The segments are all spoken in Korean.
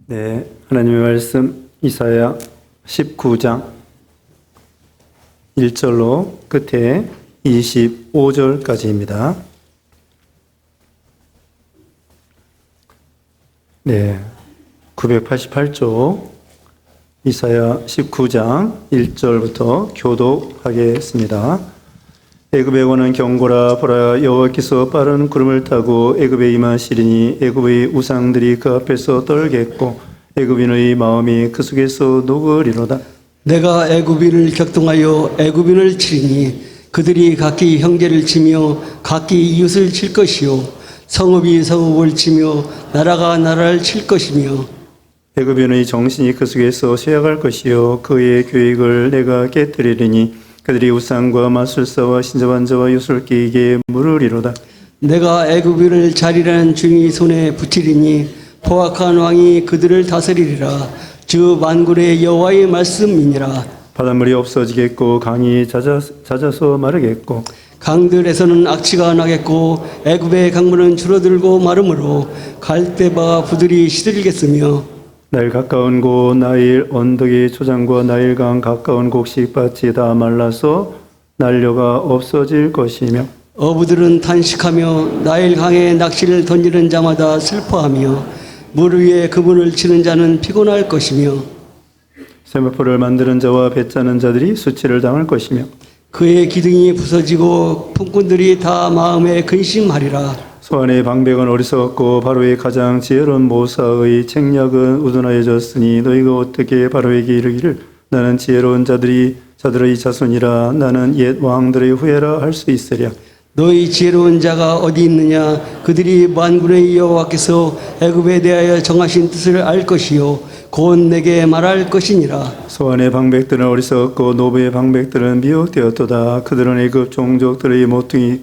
네, 하나님의 말씀 이사야 19장 1절로 끝에 25절까지입니다. 네, 988쪽 이사야 19장 1절부터 교독하겠습니다. 애굽에 관한 경고라. 보라, 여호와께서 빠른 구름을 타고 애굽에 임하시리니 애굽의 우상들이 그 앞에서 떨겠고 애굽인의 마음이 그 속에서 녹으리로다. 내가 애굽인을 격동하여 애굽인을 치리니 그들이 각기 형제를 치며 각기 이웃을 칠 것이요 성읍이 성읍을 치며 나라가 나라를 칠 것이며 애굽인의 정신이 그 속에서 쇠약할 것이요 그의 계획을 내가 깨뜨리리니 그들이 우상과 마술사와 신접한 자와 유술기에게 물으리로다. 내가 애굽인을 자리라는 주인의 손에 붙이리니 포악한 왕이 그들을 다스리리라. 주 만군의 여호와의 말씀이니라. 바닷물이 없어지겠고 강이 잦아서 마르겠고 강들에서는 악취가 나겠고 애굽의 강물은 줄어들고 마르므로 갈대와 부들이 시들겠으며 나일 가까운 곳 나일 언덕의 초장과 나일강 가까운 곡식밭이 다 말라서 난료가 없어질 것이며 어부들은 탄식하며 나일 강에 낚시를 던지는 자마다 슬퍼하며 물 위에 그물을 치는 자는 피곤할 것이며 세마포를 만드는 자와 배 짜는 자들이 수치를 당할 것이며 그의 기둥이 부서지고 품꾼들이 다 마음에 근심하리라. 소안의 방백은 어리석었고 바로의 가장 지혜로운 모사의 책략은 우둔하여졌으니 너희가 어떻게 바로에게 이르기를 나는 지혜로운 자들의 자손이라 나는 옛 왕들의 후예라 할 수 있으랴. 너희 지혜로운 자가 어디 있느냐? 그들이 만군의 여호와께서 애굽에 대하여 정하신 뜻을 알 것이요 곧 내게 말할 것이니라. 소안의 방백들은 어리석었고 노브의 방백들은 미혹되었도다. 그들은 애굽 종족들의 모퉁이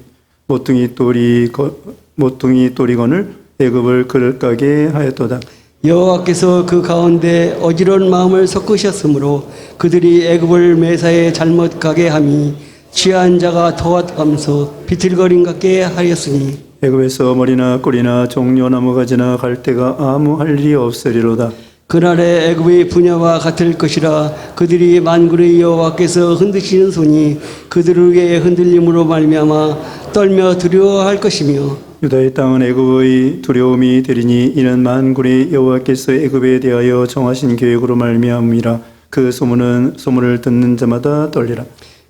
또리건을 애굽을 그릇 가게 하였도다. 여호와께서 그 가운데 어지러운 마음을 섞으셨으므로 그들이 애굽을 매사에 잘못 가게 함이 취한 자가 더워가면서 비틀거림 같게 하였으니 애굽에서 머리나 꿀이나 종려 나무가지나 갈대가 아무 할 일이 없으리로다. 그날에 애굽의 분야와 같을 것이라. 그들이 만군의 여호와께서 흔드시는 손이 그들을 위해 흔들림으로 말미암아 떨며 두려워할 것이며 유다의 땅은 애굽의 두려움이 되리니 이는 만군의 여호와께서 애굽에 대하여 정하신 계획으로 말미암이라. 그 소문을 듣는 자마다 떨리라.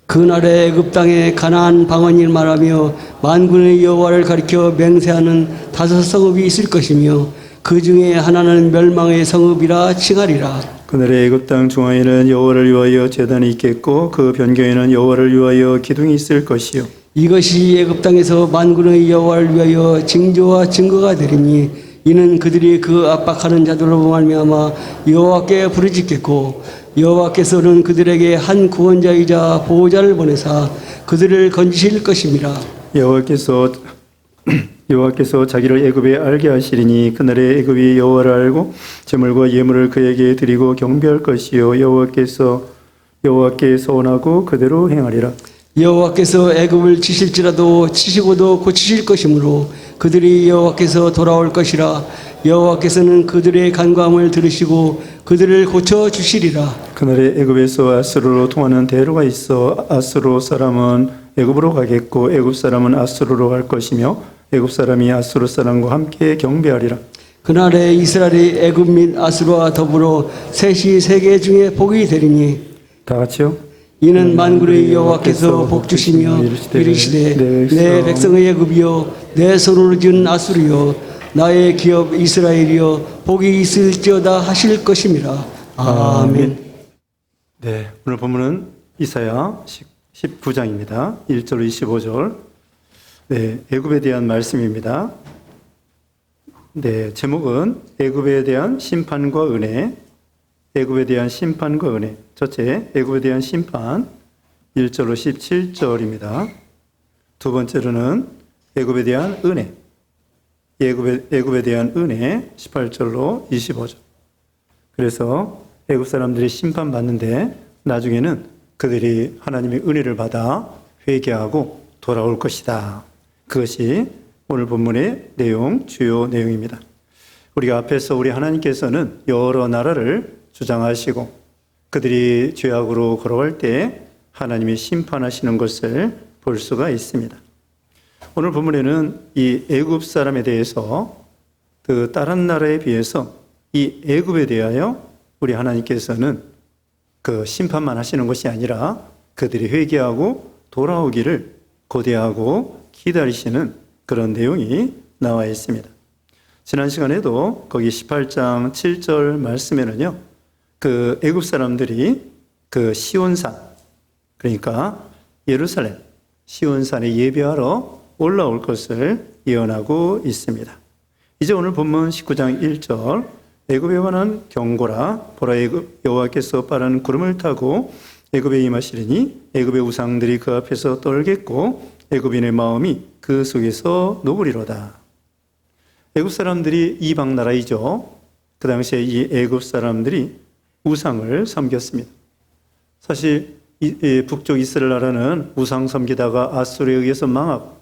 그날에 애굽 땅에 가나안 방언이 말하며 만군의 여호와를 가리켜 맹세하는 5 성읍이 있을 것이며 그 중에 하나는 멸망의 성읍이라 칭하리라. 그날에 애굽 땅 중앙에는 여호와를 위하여 제단이 있겠고 그 변경에는 여호와를 위하여 기둥이 있을 것이요 이것이 애굽 땅에서 만군의 여호와를 위하여 징조와 증거가 되리니 이는 그들이 그 압박하는 자들로 말미암아 여호와께 부르짖겠고 여호와께서는 그들에게 한 구원자이자 보호자를 보내사 그들을 건지실 것입니다. 여호와께서 자기를 애굽에 알게 하시리니 그날에 애굽이 여호와를 알고 제물과 예물을 그에게 드리고 경배할 것이요 여호와께 서원하고 그대로 행하리라. 여호와께서 애굽을 치실지라도 치시고도 고치실 것이므로 그들이 여호와께서 돌아올 것이라. 여호와께서는 그들의 간구함을 들으시고 그들을 고쳐 주시리라. 그날에 애굽에서 아수르로 통하는 대로가 있어 아수르 사람은 애굽으로 가겠고 애굽 사람은 아수르로 갈 것이며 애굽 사람이 아수르 사람과 함께 경배하리라. 그날에 이스라엘이 애굽 및 아수르와 더불어 셋이 세계 중에 복이 되리니 다 같이요. 이는 만군의 여호와께서 복주시며 이르시되 내 백성의 애굽이여 내 손으로 지은 아수르여 나의 기업 이스라엘이여 복이 있을지어다 하실 것임이라. 아멘. 네, 오늘 본문은 이사야 19장입니다. 1절 25절. 네, 애굽에 대한 말씀입니다. 네, 제목은 애굽에 대한 심판과 은혜. 애굽에 대한 심판과 은혜. 첫째, 애굽에 대한 심판 1절로 17절입니다. 두 번째로는 애굽에 대한 은혜. 애굽에 대한 은혜 18절로 25절. 그래서 애굽 사람들이 심판받는데 나중에는 그들이 하나님의 은혜를 받아 회개하고 돌아올 것이다. 그것이 오늘 본문의 주요 내용입니다. 우리가 앞에서 우리 하나님께서는 여러 나라를 주장하시고 그들이 죄악으로 걸어갈 때 하나님이 심판하시는 것을 볼 수가 있습니다. 오늘 본문에는 이 애굽 사람에 대해서 그 다른 나라에 비해서 이 애굽에 대하여 우리 하나님께서는 그 심판만 하시는 것이 아니라 그들이 회개하고 돌아오기를 고대하고 기다리시는 그런 내용이 나와 있습니다. 지난 시간에도 거기 18장 7절 말씀에는요, 그 애굽 사람들이 그 시온산, 그러니까 예루살렘 시온산에 예배하러 올라올 것을 예언하고 있습니다. 이제 오늘 본문 19장 1절, 애굽에 관한 경고라. 보라, 애굽 여호와께서 빠른 구름을 타고 애굽에 임하시리니 애굽의 우상들이 그 앞에서 떨겠고 애굽인의 마음이 그 속에서 녹으리로다. 애굽 사람들이 이방 나라이죠. 그 당시에 이 애굽 사람들이 우상을 섬겼습니다. 사실 이 북쪽 이스라엘 나라는 우상 섬기다가 아수르에 의해서 망하고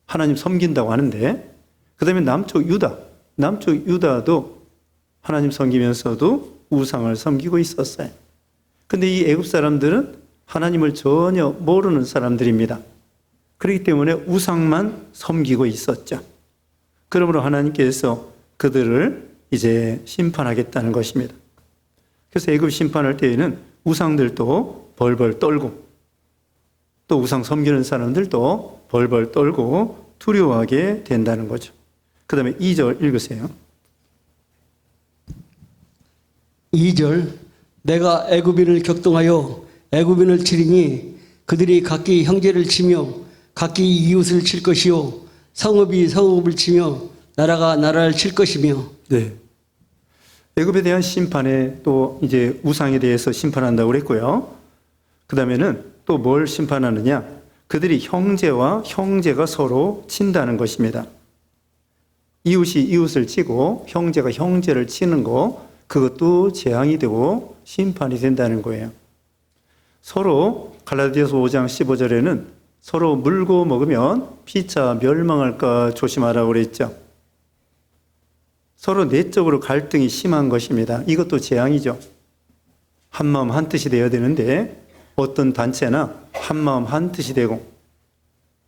하나님 섬긴다고 하는데, 그 다음에 남쪽 유다도 하나님 섬기면서도 우상을 섬기고 있었어요. 근데 이 애굽 사람들은 하나님을 전혀 모르는 사람들입니다. 그렇기 때문에 우상만 섬기고 있었죠. 그러므로 하나님께서 그들을 이제 심판하겠다는 것입니다. 그래서 애굽 심판할 때에는 우상들도 벌벌 떨고 또 우상 섬기는 사람들도 벌벌 떨고 두려워하게 된다는 거죠. 그 다음에 2절 읽으세요. 2절, 내가 애굽인을 격동하여 애굽인을 치리니 그들이 각기 형제를 치며 각기 이웃을 칠 것이요 성읍이 성읍을 치며 나라가 나라를 칠 것이며. 네. 애굽에 대한 심판에 또 이제 우상에 대해서 심판한다고 그랬고요. 그 다음에는 또 뭘 심판하느냐? 그들이 형제가 서로 친다는 것입니다. 이웃이 이웃을 치고 형제가 형제를 치는 거, 그것도 재앙이 되고 심판이 된다는 거예요. 서로 갈라디아서 5장 15절에는 서로 물고 먹으면 피차 멸망할까 조심하라고 그랬죠. 서로 내적으로 갈등이 심한 것입니다. 이것도 재앙이죠. 한 마음 한 뜻이 되어야 되는데 어떤 단체나 한 마음 한 뜻이 되고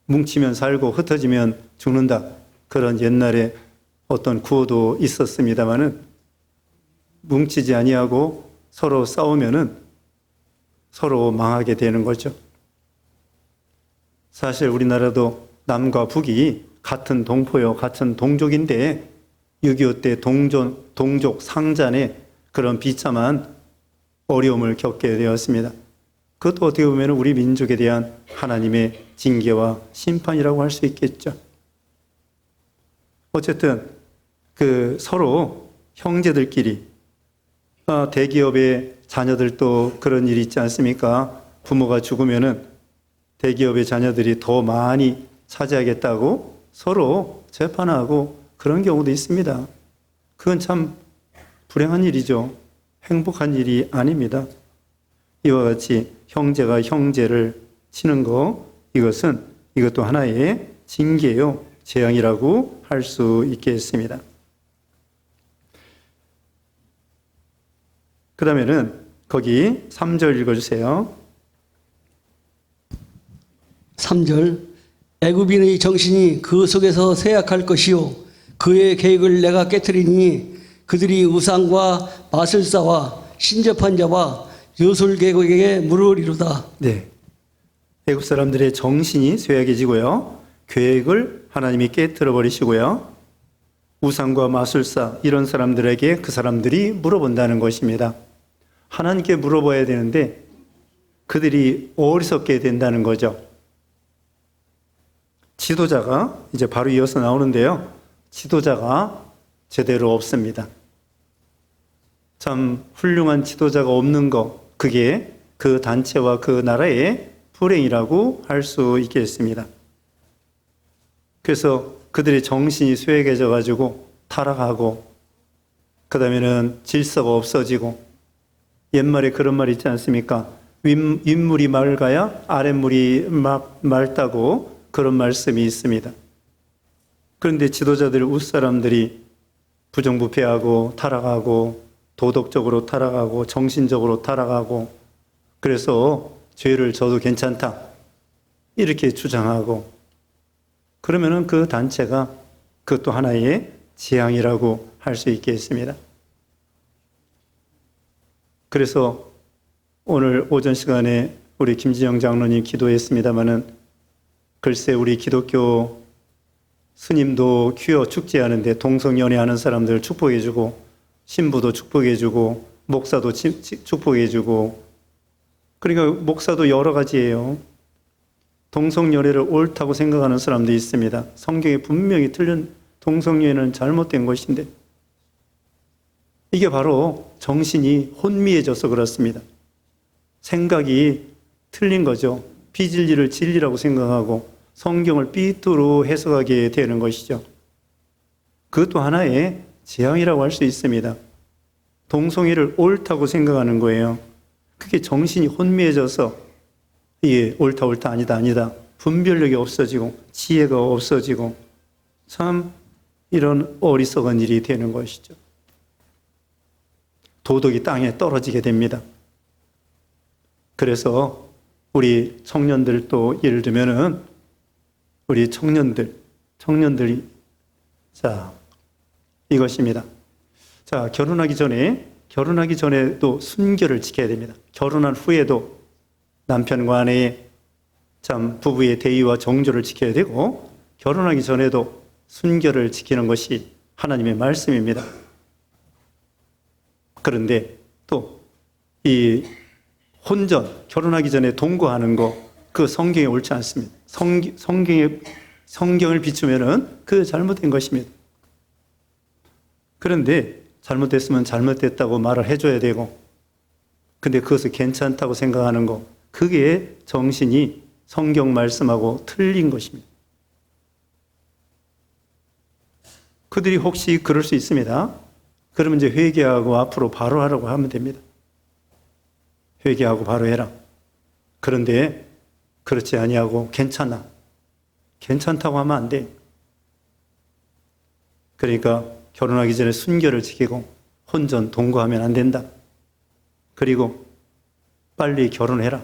뭉치면 살고 흩어지면 죽는다. 그런 옛날에 어떤 구호도 있었습니다마는 뭉치지 아니하고 서로 싸우면은 서로 망하게 되는 거죠. 사실 우리나라도 남과 북이 같은 동포요, 같은 동족인데 6.25 때 동족 상잔의 그런 비참한 어려움을 겪게 되었습니다. 그것도 어떻게 보면 우리 민족에 대한 하나님의 징계와 심판이라고 할 수 있겠죠. 어쨌든 그 서로 형제들끼리, 대기업의 자녀들도 그런 일이 있지 않습니까? 부모가 죽으면은 대기업의 자녀들이 더 많이 차지하겠다고 서로 재판하고 그런 경우도 있습니다. 그건 참 불행한 일이죠. 행복한 일이 아닙니다. 이와 같이 형제가 형제를 치는 거, 이것도 하나의 징계요, 재앙이라고 할 수 있겠습니다. 그 다음에는 거기 3절 읽어주세요. 3절, 애굽인의 정신이 그 속에서 쇠약할 것이요 그의 계획을 내가 깨뜨리니 그들이 우상과 마술사와 신접한 자와 요술계곡에게 물으리로다. 네, 애굽 사람들의 정신이 쇠약해지고요, 계획을 하나님이 깨뜨려 버리시고요, 우상과 마술사 이런 사람들에게 그 사람들이 물어본다는 것입니다. 하나님께 물어봐야 되는데 그들이 어리석게 된다는 거죠. 지도자가 이제 바로 이어서 나오는데요, 지도자가 제대로 없습니다. 참 훌륭한 지도자가 없는 거, 그게 그 단체와 그 나라의 불행이라고 할 수 있겠습니다. 그래서 그들의 정신이 쇠약해져 가지고 타락하고, 그 다음에는 질서가 없어지고, 옛말에 그런 말 있지 않습니까? 윗물이 맑아야 아랫물이 맑다고 그런 말씀이 있습니다. 그런데 지도자들, 웃사람들이 부정부패하고 타락하고 도덕적으로 타락하고 정신적으로 타락하고 그래서 죄를 져도 괜찮다 이렇게 주장하고 그러면은 그 단체가 그것도 하나의 재앙이라고 할 수 있겠습니다. 그래서 오늘 오전 시간에 우리 김지영 장로님 기도했습니다마는 글쎄 우리 기독교 스님도 퀴어 축제하는데 동성연애하는 사람들 축복해주고 신부도 축복해주고 목사도 축복해주고 그러니까 목사도 여러 가지예요. 동성연애를 옳다고 생각하는 사람도 있습니다. 성경에 분명히 틀린 동성연애는 잘못된 것인데 이게 바로 정신이 혼미해져서 그렇습니다. 생각이 틀린 거죠. 비진리를 진리라고 생각하고 성경을 삐뚤어 해석하게 되는 것이죠. 그것도 하나의 재앙이라고 할 수 있습니다. 동성애를 옳다고 생각하는 거예요. 그게 정신이 혼미해져서 이게 옳다 아니다 분별력이 없어지고 지혜가 없어지고 참 이런 어리석은 일이 되는 것이죠. 도덕이 땅에 떨어지게 됩니다. 그래서 우리 청년들도 예를 들면은 우리 청년들이 자 이것입니다. 자 결혼하기 전에도 순결을 지켜야 됩니다. 결혼한 후에도 남편과 아내의 참 부부의 대의와 정조를 지켜야 되고 결혼하기 전에도 순결을 지키는 것이 하나님의 말씀입니다. 그런데 또 이 혼전 결혼하기 전에 동거하는 거 그 성경에 옳지 않습니다. 성경을 비추면은 그 잘못된 것입니다. 그런데 잘못됐으면 잘못됐다고 말을 해줘야 되고 근데 그것을 괜찮다고 생각하는 거 그게 정신이 성경 말씀하고 틀린 것입니다. 그들이 혹시 그럴 수 있습니다. 그러면 이제 회개하고 앞으로 바로 하라고 하면 됩니다. 회개하고 바로 해라. 그런데 그렇지 아니하고 괜찮다고 하면 안 돼. 그러니까 결혼하기 전에 순결을 지키고 혼전 동거하면 안 된다. 그리고 빨리 결혼해라.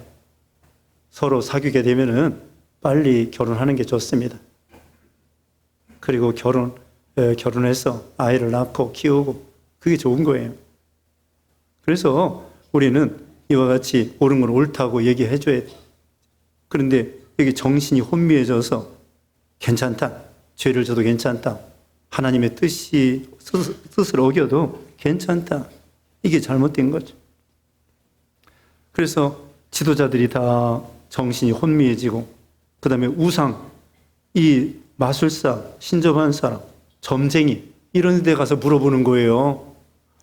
서로 사귀게 되면은 빨리 결혼하는 게 좋습니다. 그리고 결혼해서 아이를 낳고 키우고 그게 좋은 거예요. 그래서 우리는 이와 같이 옳은 건 옳다고 얘기해 줘야 돼. 그런데 여기 정신이 혼미해져서 괜찮다. 죄를 져도 괜찮다. 하나님의 뜻을 어겨도 괜찮다. 이게 잘못된 거죠. 그래서 지도자들이 다 정신이 혼미해지고 그 다음에 우상, 이 마술사, 신접한 사람, 점쟁이 이런 데 가서 물어보는 거예요.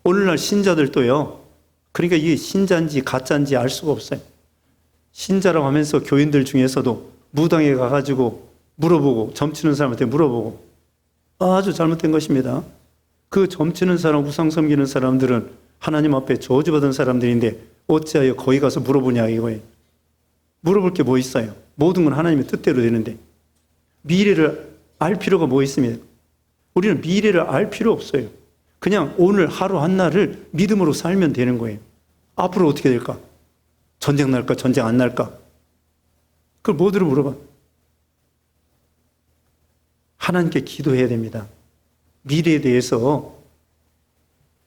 오늘날 신자들도요. 그러니까 이게 신자인지 가짜인지 알 수가 없어요. 신자라고 하면서 교인들 중에서도 무당에 가가지고 물어보고 점치는 사람한테 물어보고 아주 잘못된 것입니다. 그 점치는 사람, 우상 섬기는 사람들은 하나님 앞에 저주받은 사람들인데 어찌하여 거기 가서 물어보냐 이거예요. 물어볼 게 뭐 있어요? 모든 건 하나님의 뜻대로 되는데 미래를 알 필요가 뭐 있습니까? 우리는 미래를 알 필요 없어요. 그냥 오늘 하루 한날을 믿음으로 살면 되는 거예요. 앞으로 어떻게 될까? 전쟁 날까? 전쟁 안 날까? 그걸 뭐들을 물어봐? 하나님께 기도해야 됩니다. 미래에 대해서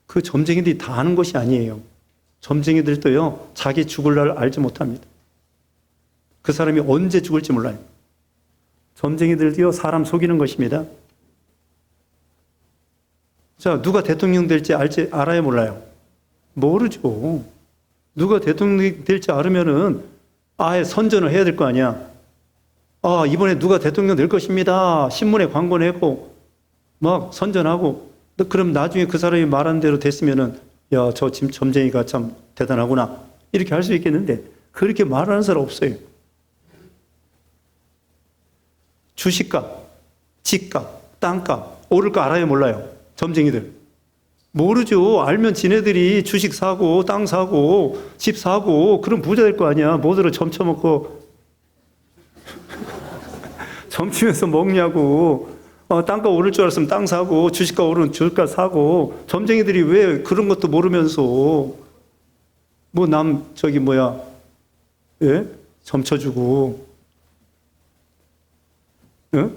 그 점쟁이들이 다 아는 것이 아니에요. 점쟁이들도요, 자기 죽을 날 알지 못합니다. 그 사람이 언제 죽을지 몰라요. 점쟁이들도요, 사람 속이는 것입니다. 자, 누가 대통령 될지 알아야 몰라요? 모르죠. 누가 대통령 될지 알으면은 아예 선전을 해야 될 거 아니야. 아, 이번에 누가 대통령 될 것입니다. 신문에 광고 내고 막 선전하고 그럼 나중에 그 사람이 말한 대로 됐으면은 야, 저 지금 점쟁이가 참 대단하구나. 이렇게 할 수 있겠는데 그렇게 말하는 사람 없어요. 주식값, 집값, 땅값 오를 거 알아요, 몰라요? 점쟁이들. 모르죠. 알면 지네들이 주식 사고 땅 사고 집 사고 그럼 부자 될 거 아니야. 뭐들어 점쳐먹고 점치면서 먹냐고. 땅가 오를 줄 알았으면 땅 사고, 주식가 오르면 주식가 사고, 점쟁이들이 왜 그런 것도 모르면서, 예? 점쳐주고,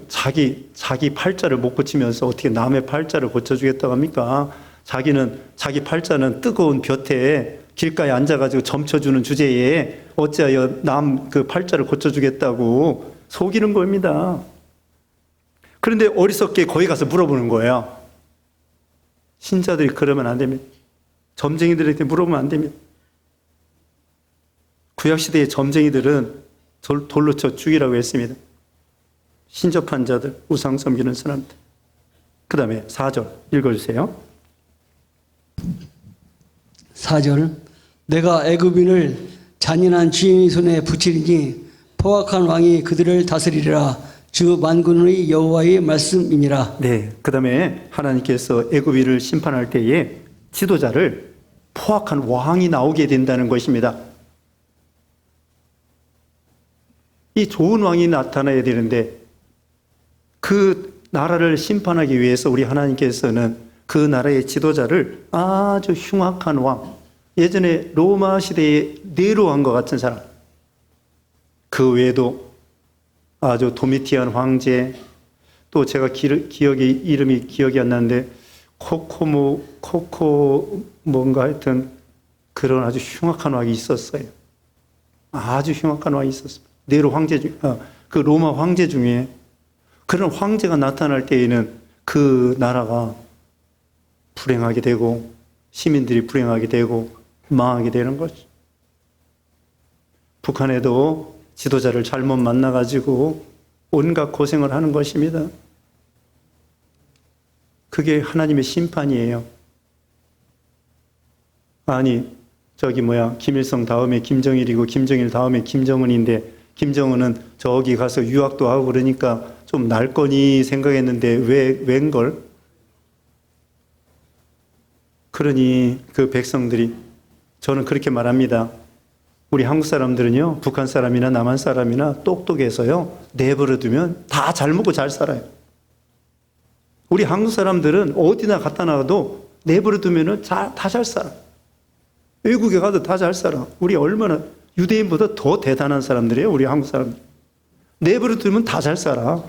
자기 팔자를 못 고치면서 어떻게 남의 팔자를 고쳐주겠다고 합니까? 자기 팔자는 뜨거운 볕에 길가에 앉아가지고 점쳐주는 주제에 어찌하여 남 그 팔자를 고쳐주겠다고 속이는 겁니다. 그런데 어리석게 거기 가서 물어보는 거예요. 신자들이 그러면 안 됩니다. 점쟁이들에게 물어보면 안 됩니다. 구약시대의 점쟁이들은 돌로 쳐 죽이라고 했습니다. 신접한 자들, 우상 섬기는 사람들. 그 다음에 4절 읽어주세요. 4절 내가 애굽인을 잔인한 주인의 손에 붙이리니 포악한 왕이 그들을 다스리리라. 주 만군의 여호와의 말씀이니라. 네, 그 다음에 하나님께서 애굽인을 심판할 때에 지도자를 포악한 왕이 나오게 된다는 것입니다. 이 좋은 왕이 나타나야 되는데 그 나라를 심판하기 위해서 우리 하나님께서는 그 나라의 지도자를 아주 흉악한 왕, 예전에 로마 시대의 네로 왕과 같은 사람, 그 외에도 아주 도미티안 황제, 또 제가 이름이 기억이 안 나는데 뭔가 하여튼 그런 아주 흉악한 왕이 있었어요. 아주 흉악한 왕이 있었어요. 네로 황제 그 로마 황제 중에 그런 황제가 나타날 때에는 그 나라가 불행하게 되고 시민들이 불행하게 되고 망하게 되는 거죠. 북한에도 지도자를 잘못 만나가지고 온갖 고생을 하는 것입니다. 그게 하나님의 심판이에요. 아니, 김일성 다음에 김정일이고 김정일 다음에 김정은인데 김정은은 저기 가서 유학도 하고 그러니까 좀 날 거니 생각했는데 웬걸? 그러니 그 백성들이, 저는 그렇게 말합니다. 우리 한국 사람들은요, 북한 사람이나 남한 사람이나 똑똑해서요, 내버려 두면 다 잘 먹고 잘 살아요. 우리 한국 사람들은 어디나 갖다 놔도 내버려 두면은 다 잘 살아. 외국에 가도 다 잘 살아. 우리 얼마나 유대인보다 더 대단한 사람들이에요, 우리 한국 사람들. 내버려 두면 다 잘 살아.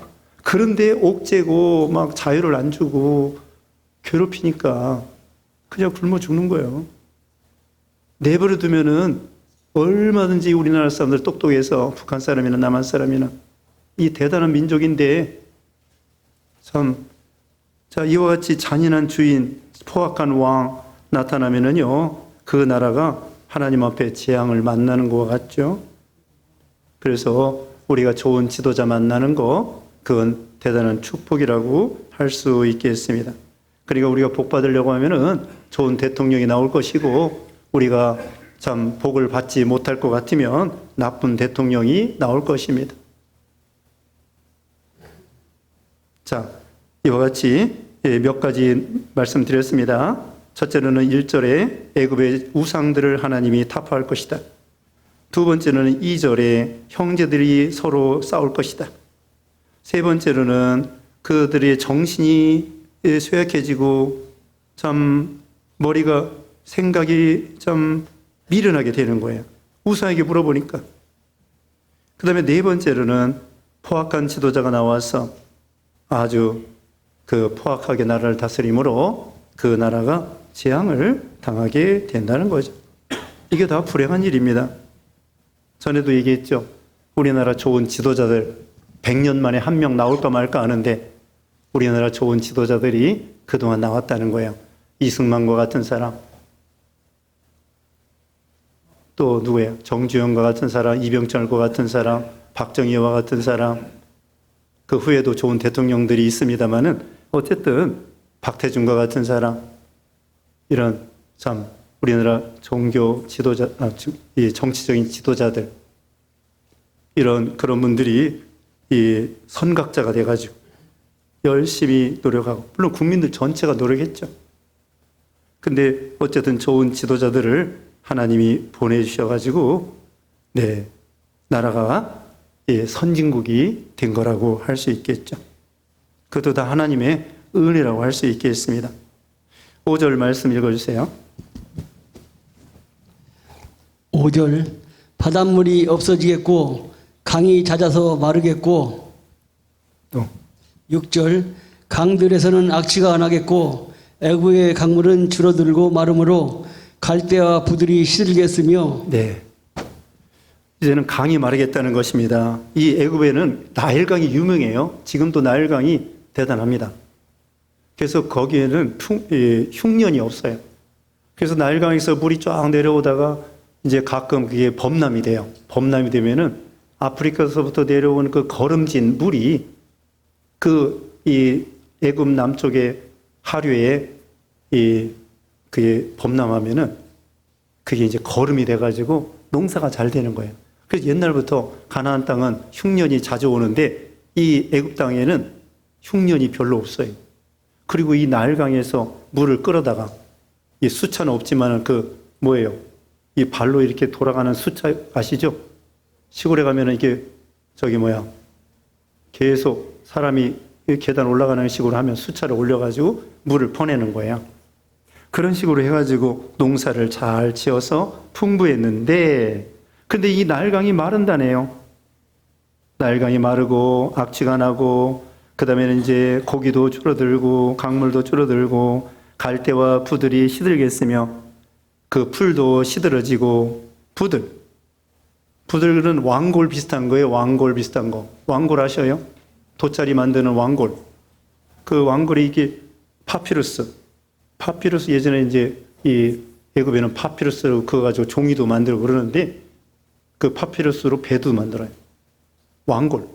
그런데 옥죄고 막 자유를 안 주고 괴롭히니까 그냥 굶어 죽는 거예요. 내버려 두면은 얼마든지 우리나라 사람들 똑똑해서 북한 사람이나 남한 사람이나 이 대단한 민족인데 이와 같이 잔인한 주인, 포악한 왕 나타나면은요, 그 나라가 하나님 앞에 재앙을 만나는 것 같죠. 그래서 우리가 좋은 지도자 만나는 거, 그건 대단한 축복이라고 할 수 있겠습니다. 그러니까 우리가 복 받으려고 하면은 좋은 대통령이 나올 것이고, 우리가 참 복을 받지 못할 것 같으면 나쁜 대통령이 나올 것입니다. 자, 이와 같이 몇 가지 말씀드렸습니다. 첫째로는 1절에 애굽의 우상들을 하나님이 타파할 것이다. 두 번째로는 2절에 형제들이 서로 싸울 것이다. 세 번째로는 그들의 정신이 쇠약해지고 참 머리가 생각이 좀 미련하게 되는 거예요. 우상에게 물어보니까. 그 다음에 네 번째로는 포악한 지도자가 나와서 아주 그 포악하게 나라를 다스림으로 그 나라가 재앙을 당하게 된다는 거죠. 이게 다 불행한 일입니다. 전에도 얘기했죠. 우리나라 좋은 지도자들 100년 만에 한 명 나올까 말까 하는데 우리나라 좋은 지도자들이 그동안 나왔다는 거예요. 이승만과 같은 사람, 또 누구예요? 정주영과 같은 사람, 이병철과 같은 사람, 박정희와 같은 사람, 그 후에도 좋은 대통령들이 있습니다만은 어쨌든 박태준과 같은 사람, 이런 참 우리나라 종교 지도자, 정치적인 지도자들, 그런 분들이 이 선각자가 돼가지고 열심히 노력하고, 물론 국민들 전체가 노력했죠. 근데 어쨌든 좋은 지도자들을 하나님이 보내주셔가지고, 나라가 선진국이 된 거라고 할 수 있겠죠. 그것도 다 하나님의 은혜라고 할 수 있겠습니다. 5절 말씀 읽어주세요. 5절 바닷물이 없어지겠고 강이 잦아서 마르겠고 또 6절 강들에서는 악취가 안 하겠고 애구의 강물은 줄어들고 마르므로 갈대와 부들이 시들겠으며 네. 이제는 강이 마르겠다는 것입니다. 이 애굽에는 나일강이 유명해요. 지금도 나일강이 대단합니다. 그래서 거기에는 흉년이 없어요. 그래서 나일강에서 물이 쫙 내려오다가 이제 가끔 그게 범람이 돼요. 범람이 되면은 아프리카에서부터 내려오는 그 거름진 물이 이 애굽 남쪽의 하류에 그게 범람하면은 그게 이제 거름이 돼가지고 농사가 잘 되는 거예요. 그래서 옛날부터 가나안 땅은 흉년이 자주 오는데 이 애굽 땅에는 흉년이 별로 없어요. 그리고 이 나일강에서 물을 끌어다가 이 수차는 없지만은 이 발로 이렇게 돌아가는 수차 아시죠? 시골에 가면은 이게 계속 사람이 계단 올라가는 식으로 하면 수차를 올려가지고 물을 퍼내는 거예요. 그런 식으로 해가지고 농사를 잘 지어서 풍부했는데, 근데 이 나일강이 마른다네요. 나일강이 마르고 악취가 나고, 그 다음에는 이제 고기도 줄어들고 강물도 줄어들고 갈대와 부들이 시들겠으며 그 풀도 시들어지고 부들은 왕골 비슷한 거예요. 왕골 비슷한 거. 왕골 아셔요? 돗자리 만드는 왕골. 그 왕골이 이게 파피루스 예전에 이제 이 애굽에는 파피루스로 그거 가지고 종이도 만들고 그러는데 그 파피루스로 배도 만들어요. 왕골.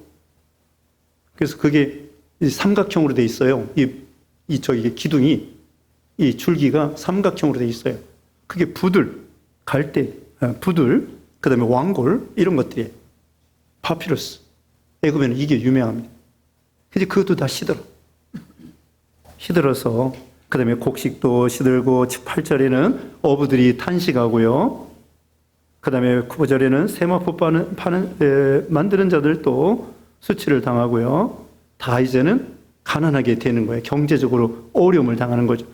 그래서 그게 삼각형으로 돼 있어요. 기둥이 이 줄기가 삼각형으로 돼 있어요. 그게 갈대, 그 다음에 왕골, 이런 것들이에요. 파피루스. 애굽에는 이게 유명합니다. 근데 그것도 다 시들어서, 그 다음에 곡식도 시들고, 8절에는 어부들이 탄식하고요. 그 다음에 9절에는 세마포 만드는 자들도 수치를 당하고요. 다 이제는 가난하게 되는 거예요. 경제적으로 어려움을 당하는 거죠.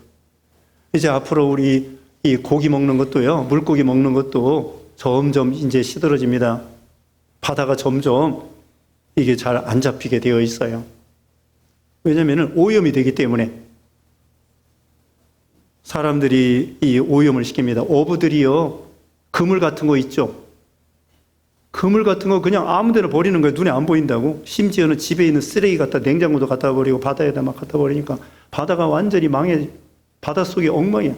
이제 앞으로 우리 이 고기 먹는 것도요, 물고기 먹는 것도 점점 이제 시들어집니다. 바다가 점점 이게 잘 안 잡히게 되어 있어요. 왜냐면은 오염이 되기 때문에 사람들이 이 오염을 시킵니다. 어부들이요, 그물 같은 거 있죠? 그물 같은 거 그냥 아무 데나 버리는 거예요. 눈에 안 보인다고. 심지어는 집에 있는 쓰레기 냉장고도 갖다 버리고 바다에다 막 갖다 버리니까 바다가 완전히 바닷속이 엉망이야.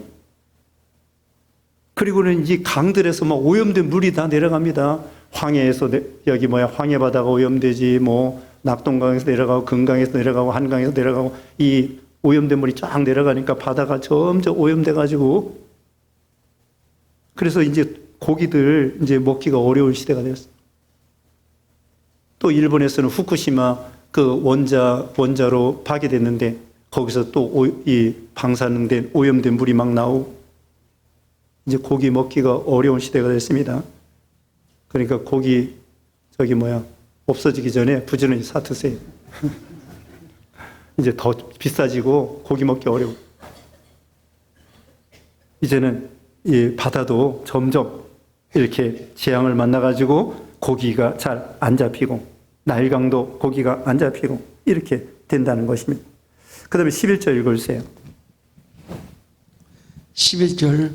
그리고는 이 강들에서 막 오염된 물이 다 내려갑니다. 황해에서 황해 바다가 오염되지, 낙동강에서 내려가고 금강에서 내려가고 한강에서 내려가고 이 오염된 물이 쫙 내려가니까 바다가 점점 오염돼가지고, 그래서 이제 고기들 이제 먹기가 어려운 시대가 되었어요. 또 일본에서는 후쿠시마 그 원자로 파괴됐는데 거기서 또 이 방사능된 오염된 물이 막 나오고 이제 고기 먹기가 어려운 시대가 됐습니다. 그러니까 고기 없어지기 전에 부지런히 사 드세요. 이제 더 비싸지고 고기 먹기 어려워. 이제는 이 바다도 점점 이렇게 재앙을 만나가지고 고기가 잘 안 잡히고 나일강도 고기가 안 잡히고 이렇게 된다는 것입니다. 그 다음에 11절 읽어주세요. 11절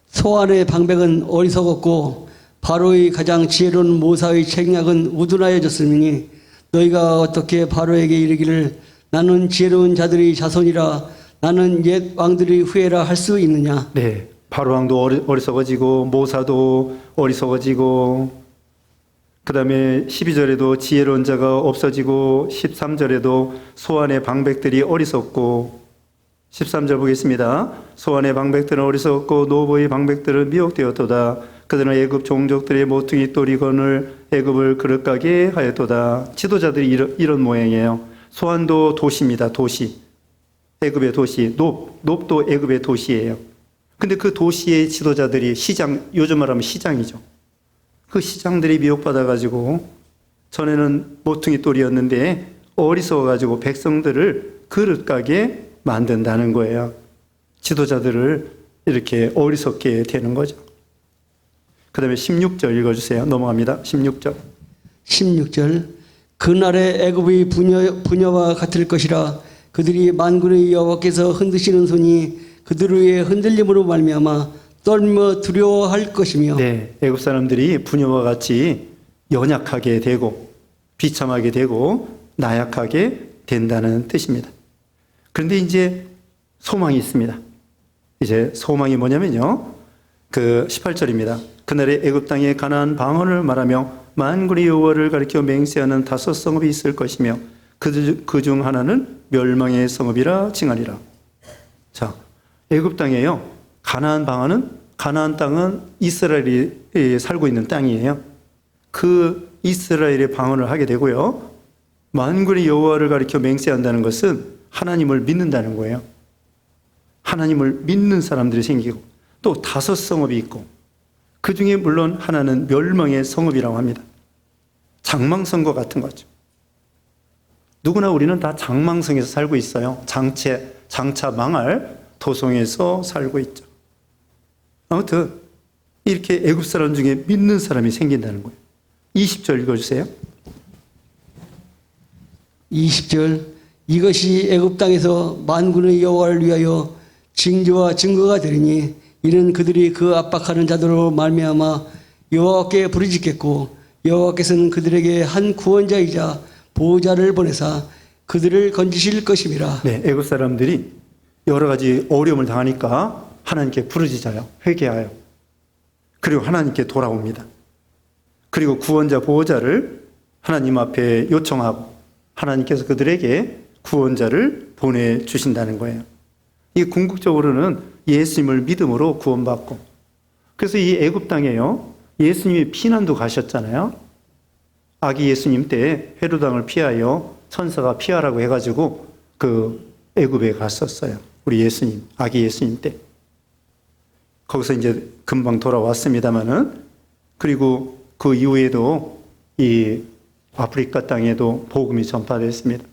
소안의 방백은 어리석었고 바로의 가장 지혜로운 모사의 책략은 우둔하여졌으니 너희가 어떻게 바로에게 이르기를 나는 지혜로운 자들의 자손이라 나는 옛 왕들의 후예라 할 수 있느냐. 네, 바로 왕도 어리석어지고 모사도 어리석어지고, 그 다음에 12절에도 지혜로운 자가 없어지고 13절에도 소안의 방백들이 어리석고, 13절 보겠습니다. 소안의 방백들은 어리석고 노보의 방백들은 미혹되었도다. 그들은 애굽 종족들의 모퉁이 또리건을 애굽을 그릇가게 하였도다. 지도자들이 이런 모양이에요. 소안도 도시입니다. 도시. 애굽의 도시. 놉도 애굽의 도시예요. 근데 그 도시의 지도자들이 요즘 말하면 시장이죠. 그 시장들이 미혹받아가지고 전에는 모퉁이 돌이었는데 어리석어가지고 백성들을 그릇가게 만든다는 거예요. 지도자들을 이렇게 어리석게 되는 거죠. 그 다음에 16절 읽어주세요. 넘어갑니다. 16절. 16절 그날의 애굽의 부녀와 같을 것이라. 그들이 만군의 여호와께서 흔드시는 손이 그들 위에 흔들림으로 말미암아 떨며 두려워할 것이며. 네, 애굽 사람들이 부녀와 같이 연약하게 되고 비참하게 되고 나약하게 된다는 뜻입니다. 그런데 이제 소망이 있습니다. 이제 소망이 뭐냐면요. 그 18절입니다. 그날에 애굽 땅에 가나안 방언을 말하며 만군의 여호와를 가리켜 맹세하는 5 성읍이 있을 것이며 그 중 하나는 멸망의 성읍이라 칭하리라. 자, 애굽 땅에요. 가나안 땅은 이스라엘이 살고 있는 땅이에요. 그 이스라엘의 방언을 하게 되고요. 만군의 여호와를 가리켜 맹세한다는 것은 하나님을 믿는다는 거예요. 하나님을 믿는 사람들이 생기고 또 5 성읍이 있고 그 중에 물론 하나는 멸망의 성읍이라고 합니다. 장망성과 같은 거죠. 누구나 우리는 다 장망성에서 살고 있어요. 장차 망할 도성에서 살고 있죠. 아무튼 이렇게 애굽 사람 중에 믿는 사람이 생긴다는 거예요. 20절 읽어주세요. 20절 이것이 애굽 땅에서 만군의 여호와를 위하여 징조와 증거가 되리니 이는 그들이 그 압박하는 자들로 말미암아 여호와께 부르짖겠고 여호와께서는 그들에게 한 구원자이자 보호자를 보내사 그들을 건지실 것임이라. 네, 애굽 사람들이 여러 가지 어려움을 당하니까 하나님께 부르짖어요. 회개하여. 그리고 하나님께 돌아옵니다. 그리고 구원자 보호자를 하나님 앞에 요청하고 하나님께서 그들에게 구원자를 보내주신다는 거예요. 이 궁극적으로는 예수님을 믿음으로 구원받고, 그래서 이 애굽 땅에요, 예수님이 피난도 가셨잖아요. 아기 예수님 때 헤롯 왕을 피하여 천사가 피하라고 해가지고 그 애굽에 갔었어요. 우리 예수님, 아기 예수님 때. 거기서 이제 금방 돌아왔습니다마는, 그리고 그 이후에도 이 아프리카 땅에도 복음이 전파됐습니다.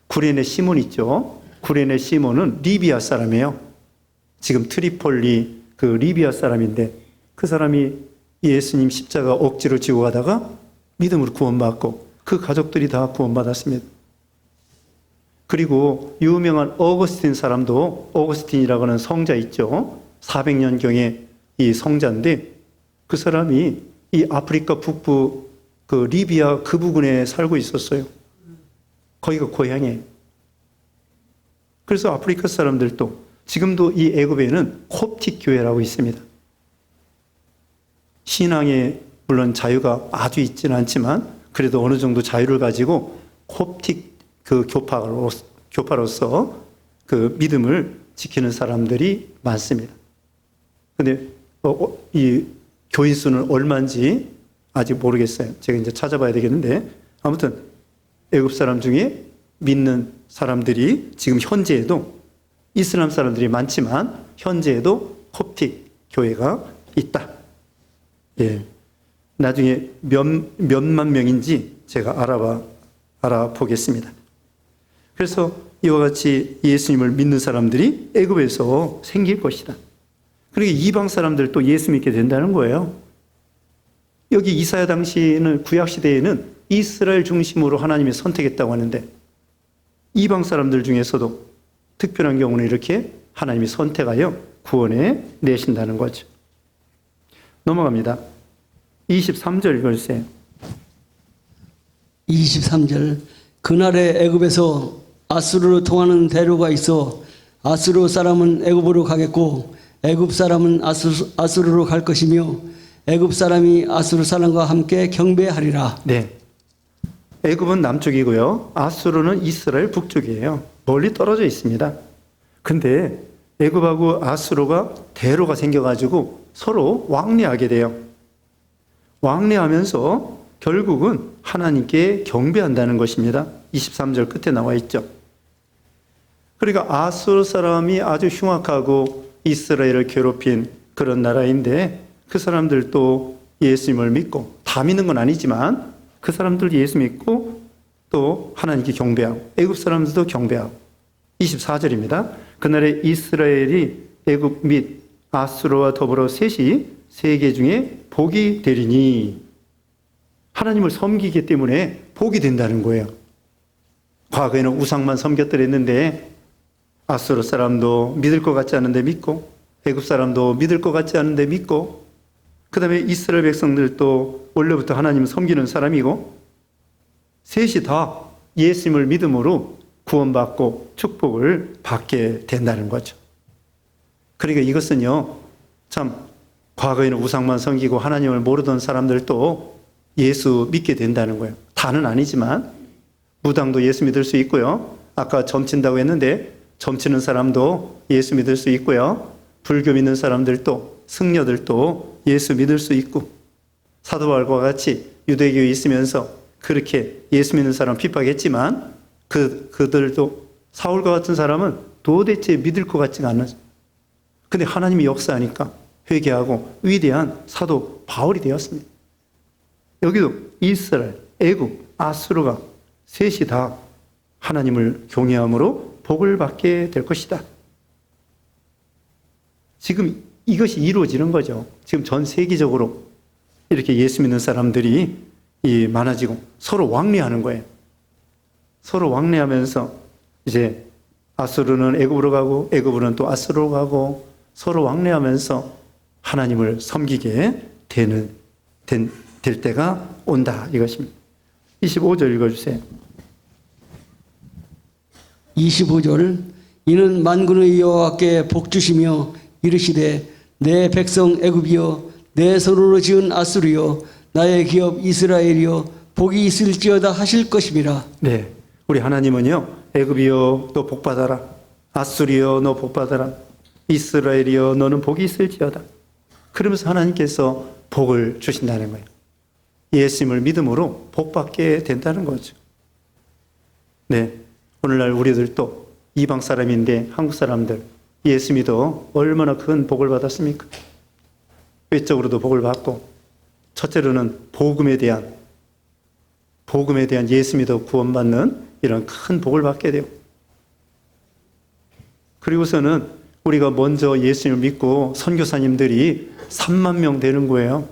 구레네 시몬 있죠? 구레네 시몬은 리비아 사람이에요. 지금 트리폴리 그 리비아 사람인데 그 사람이 예수님 십자가 억지로 지고 가다가 믿음으로 구원받고 그 가족들이 다 구원받았습니다. 그리고 유명한 어거스틴 사람도, 어거스틴이라고 하는 성자 있죠? 400년경의 이 성자인데 그 사람이 이 아프리카 북부 그 리비아 그 부근에 살고 있었어요. 거기가 고향이에요. 그래서 아프리카 사람들도 지금도 이 애굽에는 콥틱 교회라고 있습니다. 신앙에 물론 자유가 아주 있지는 않지만 그래도 어느 정도 자유를 가지고 콥틱 그 교파로서 그 믿음을 지키는 사람들이 많습니다. 근데 이 교인 수는 얼마인지 아직 모르겠어요. 제가 이제 찾아봐야 되겠는데 아무튼 애굽 사람 중에 믿는 사람들이 지금 현재에도 이슬람 사람들이 많지만 현재에도 콥틱 교회가 있다. 예. 나중에 몇만 명인지 제가 알아보겠습니다. 그래서 이와 같이 예수님을 믿는 사람들이 애굽에서 생길 것이다. 그리고 이방 사람들도 예수 믿게 된다는 거예요. 여기 이사야 당시에는 구약 시대에는 이스라엘 중심으로 하나님이 선택했다고 하는데 이방 사람들 중에서도 특별한 경우는 이렇게 하나님이 선택하여 구원해 내신다는 거죠. 넘어갑니다. 23절 읽어주세요. 23절 그날에 애굽에서 아수르로 통하는 대로가 있어 아수르 사람은 애굽으로 가겠고 애굽 사람은 아수르로 갈 것이며 애굽 사람이 아수르 사람과 함께 경배하리라. 네. 애굽은 남쪽이고요. 아수르는 이스라엘 북쪽이에요. 멀리 떨어져 있습니다. 근데 애굽하고 아수르가 대로가 생겨가지고 서로 왕래하게 돼요. 왕래하면서 결국은 하나님께 경배한다는 것입니다. 23절 끝에 나와 있죠. 그러니까 아수르 사람이 아주 흉악하고 이스라엘을 괴롭힌 그런 나라인데 그 사람들도 예수님을 믿고, 다 믿는 건 아니지만 그 사람들 예수 믿고 또 하나님께 경배하고 애굽 사람들도 경배하고 24절입니다. 그날에 이스라엘이 애굽 및 아수르와 더불어 셋이 세계 중에 복이 되리니 하나님을 섬기기 때문에 복이 된다는 거예요. 과거에는 우상만 섬겼더랬는데 아수르 사람도 믿을 것 같지 않은데 믿고 애굽 사람도 믿을 것 같지 않은데 믿고 그 다음에 이스라엘 백성들도 원래부터 하나님을 섬기는 사람이고 셋이 다 예수님을 믿음으로 구원받고 축복을 받게 된다는 거죠. 그러니까 이것은요, 참 과거에는 우상만 섬기고 하나님을 모르던 사람들도 예수 믿게 된다는 거예요. 다는 아니지만 무당도 예수 믿을 수 있고요. 아까 점친다고 했는데 점치는 사람도 예수 믿을 수 있고요. 불교 믿는 사람들도 승려들도 예수 믿을 수 있고 사도 바울과 같이 유대교에 있으면서 그렇게 예수 믿는 사람 핍박했지만 그들도 사울과 같은 사람은 도대체 믿을 것 같지가 않아요. 근데 하나님이 역사하니까 회개하고 위대한 사도 바울이 되었습니다. 여기도 이스라엘, 애굽, 아수르가 셋이 다 하나님을 경외함으로 복을 받게 될 것이다. 지금 이것이 이루어지는 거죠. 지금 전 세계적으로 이렇게 예수 믿는 사람들이 많아지고 서로 왕래하는 거예요. 서로 왕래하면서 이제 아수르는 애굽으로 가고 애굽은 또 아수르로 가고 서로 왕래하면서 하나님을 섬기게 될 때가 온다 이것입니다. 25절 읽어주세요. 25절 이는 만군의 여호와께 복주시며 이르시되 내 백성 애굽이여 내 손으로 지은 아수르여 나의 기업 이스라엘이여 복이 있을지어다 하실 것임이라. 네, 우리 하나님은요 애굽이여 너 복받아라, 아수리여 너 복받아라, 이스라엘이여 너는 복이 있을지어다. 그러면서 하나님께서 복을 주신다는 거예요. 예수님을 믿음으로 복받게 된다는 거죠. 네, 오늘날 우리들도 이방 사람인데 한국 사람들 예수 믿어 얼마나 큰 복을 받았습니까? 외적으로도 복을 받고 첫째로는 복음에 대한 예수 믿어 구원받는 이런 큰 복을 받게 돼요. 그리고서는 우리가 먼저 예수님을 믿고 선교사님들이 3만 명 되는 거예요.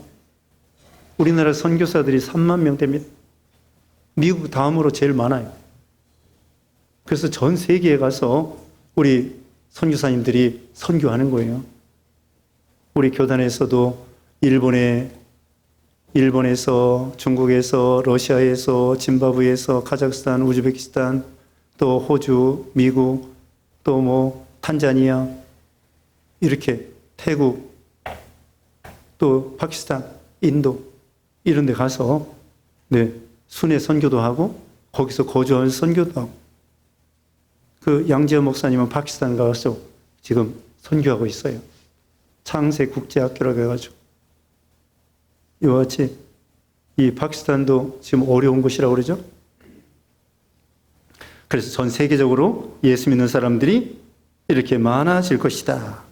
우리나라 선교사들이 3만 명 됩니다. 미국 다음으로 제일 많아요. 그래서 전 세계에 가서 우리 선교사님들이 선교하는 거예요. 우리 교단에서도 일본에서, 중국에서, 러시아에서, 짐바브웨에서, 카자흐스탄, 우즈베키스탄, 또 호주, 미국, 또 탄자니아, 이렇게 태국, 또 파키스탄, 인도 이런 데 가서 순회 선교도 하고 거기서 거주하는 선교도 하고 그 양지연 목사님은 파키스탄 가서 지금 선교하고 있어요. 창세 국제학교라고 해가지고 이와 같이 이 파키스탄도 지금 어려운 곳이라고 그러죠. 그래서 전 세계적으로 예수 믿는 사람들이 이렇게 많아질 것이다.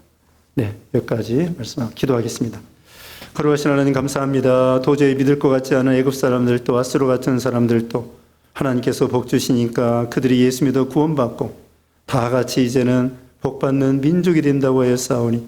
네, 여기까지 말씀하고 기도하겠습니다. 거룩하신 하나님 감사합니다. 도저히 믿을 것 같지 않은 애굽 사람들도 아수르 같은 사람들도 하나님께서 복 주시니까 그들이 예수 믿어 구원받고 다 같이 이제는 복받는 민족이 된다고 하였사오니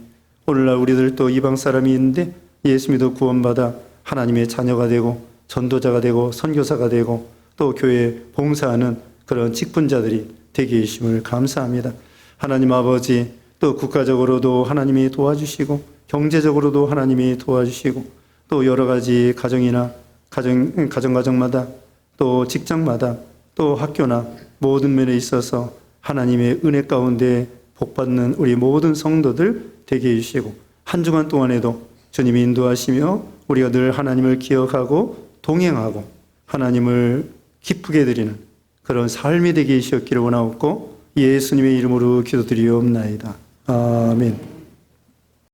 오늘날 우리들도 이방 사람이 있는데 예수 믿어 구원받아 하나님의 자녀가 되고 전도자가 되고 선교사가 되고 또 교회에 봉사하는 그런 직분자들이 되게 해주심을 감사합니다. 하나님 아버지 또 국가적으로도 하나님이 도와주시고 경제적으로도 하나님이 도와주시고 또 여러 가지 가정이나 가정마다 또 직장마다 또 학교나 모든 면에 있어서 하나님의 은혜 가운데 복받는 우리 모든 성도들 되게 해주시고 한 주간 동안에도 주님이 인도하시며 우리가 늘 하나님을 기억하고 동행하고 하나님을 기쁘게 드리는 그런 삶이 되게 해주셨기를 원하옵고 예수님의 이름으로 기도드리옵나이다. 아멘.